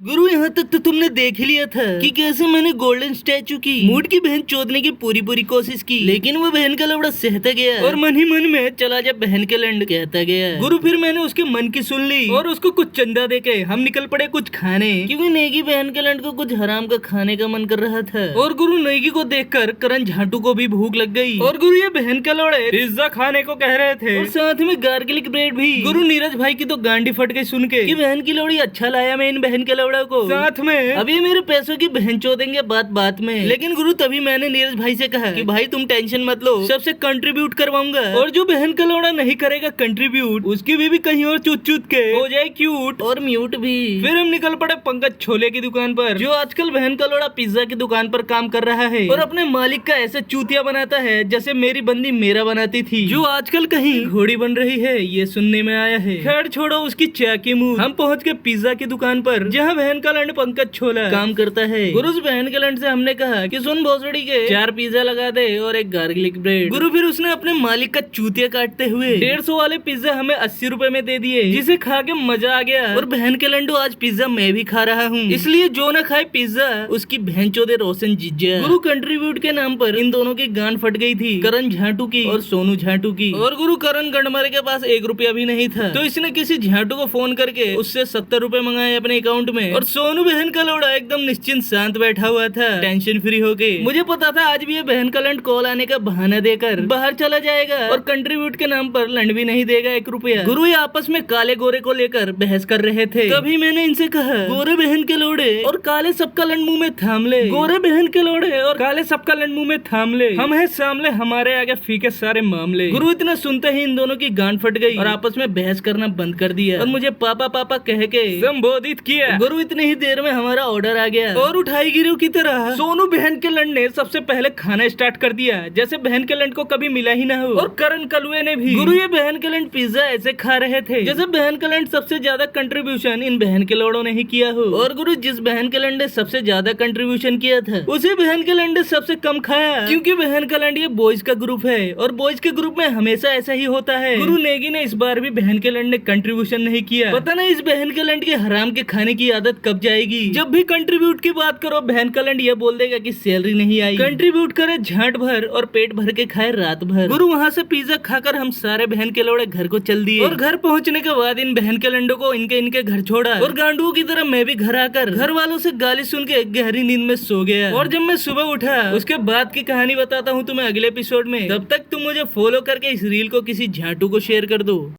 गुरु यहाँ तक तो तुमने देख ही लिया था कि कैसे मैंने गोल्डन स्टैचू की मूड की बहन चोदने की पूरी कोशिश की, लेकिन वो बहन का लवड़ा सहता गया और मन ही मन में चला जा बहन के लंड कहता गया। गुरु फिर मैंने उसके मन की सुन ली और उसको कुछ चंदा देके हम निकल पड़े कुछ खाने, क्योंकि नेगी बहन के लंड को कुछ हराम का खाने का मन कर रहा था। और गुरु नेगी को देखकर करण झाटू को भी भूख लग गई और गुरु ये बहन के लौड़े पिज्जा खाने को कह रहे थे और साथ में गार्लिक ब्रेड भी। गुरु नीरज भाई की तो गांडी फट गई सुन के कि बहन की लोड़ी अच्छा लाया मैं इन बहन के लौड़ा को, साथ में अभी मेरे पैसों की बहन चोदेंगे बात बात में। लेकिन गुरु तभी मैंने नीरज भाई से कहा कि भाई तुम टेंशन मत लो, सबसे कंट्रीब्यूट करवाऊंगा और जो बहन का लौड़ा नहीं करेगा कंट्रीब्यूट उसकी भी कहीं और चूत चूत के हो जाए क्यूट और म्यूट भी। फिर हम निकल पड़े पंकज छोले की दुकान पर, जो आजकल बहन का लौड़ा पिज्जा की दुकान पर काम कर रहा है और अपने मालिक का ऐसे चूतिया बनाता है जैसे मेरी बंदी मेरा बनाती थी, जो आजकल कहीं घोड़ी बन रही है ये सुनने में आया है। खैर छोड़ो उसकी चाकी मुंह। हम पहुंच के पिज्जा की दुकान पर जहाँ बहन का लंड पंकज छोला काम करता है। गुरु उस बहन के लंड से हमने कहा कि सुन भोसड़ी के 4 पिज्जा लगा दे और एक गार्लिक ब्रेड। गुरु फिर उसने अपने मालिक का चूतिया काटते हुए 150 वाले पिज्जा हमें 80 रुपए में दे दिए, जिसे खा के मजा आ गया। और बहन के लंडू आज पिज्जा मैं भी खा रहा हूँ, इसलिए जो न खाए पिज्जा उसकी बहन चोदे रोशन जिज्जा। गुरु कंट्रीब्यूट के नाम पर इन दोनों की गांड फट गई थी, करण झाटू की और सोनू झाटू की। और गुरु करण गंडमारे के पास 1 रुपया भी नहीं था, तो इसने किसी झाटू को फोन करके उससे 70 रुपए मंगाए अपने अकाउंट में। और सोनू बहन का लौड़ा एकदम निश्चिंत शांत बैठा हुआ था टेंशन फ्री होके। मुझे पता था आज भी ये बहन का लंड कॉल आने का बहाना देकर बाहर चला जाएगा और कंट्रीब्यूट के नाम पर लंड भी नहीं देगा 1 रुपया। गुरु ये आपस में काले गोरे को लेकर बहस कर रहे थे, तभी मैंने इनसे कहा गोरे बहन के लोड़े और काले सबका लंड मुंह में थाम ले, गोरे बहन के लोड़े और काले सबका लंड मुंह में थाम ले, हम है सामले हमारे आगे फीके सारे मामले। गुरु इतना सुनते ही इन दोनों की गांड फट गई और आपस में बहस करना बंद कर दिया और मुझे पापा पापा कह के संबोधित किया। गुरु इतनी ही देर में हमारा ऑर्डर आ गया और उठाई गिरोह की तरह सोनू बहन के लंड ने सबसे पहले खाना स्टार्ट कर दिया जैसे बहन के लंड को कभी मिला ही ना हो। और करण कलुए ने भी। गुरु ये बहन के लंड पिज्जा ऐसे खा रहे थे जैसे बहन के लंड सबसे ज्यादा कंट्रीब्यूशन इन बहन के लोड़ों ने ही किया हो। और गुरु जिस बहन के लंड ने सबसे ज्यादा कंट्रीब्यूशन किया था उसी बहन के लंड ने सबसे कम खाया, क्योंकि बहन का लंड ये बॉयज का ग्रुप है और बॉयज के ग्रुप में हमेशा ऐसा ही होता है। गुरु नेगी ने इस बार भी बहन के लंड ने कंट्रीब्यूशन नहीं किया। पता नहीं इस बहन के लंड के हराम के खाने की आदत कब जाएगी। जब भी कंट्रीब्यूट की बात करो बहन का लंड ये बोल देगा कि सैलरी नहीं आई। कंट्रीब्यूट करे झांट भर और पेट भर के खाए रात भर। गुरु वहाँ से पिज्जा खाकर हम सारे बहन के लौड़े घर को चल दिए और घर पहुँचने के बाद इन बहन के लंडों को इनके घर छोड़ा और गांडुओं की तरह मैं भी घर आकर घर वालों से गाली सुन के गहरी नींद में सो गया। और जब मैं सुबह उठा उसके बाद की कहानी बताता हूँ तुम्हें अगले एपिसोड में। तब तक तुम मुझे फॉलो करके इस रील को किसी झाटू को शेयर कर दो।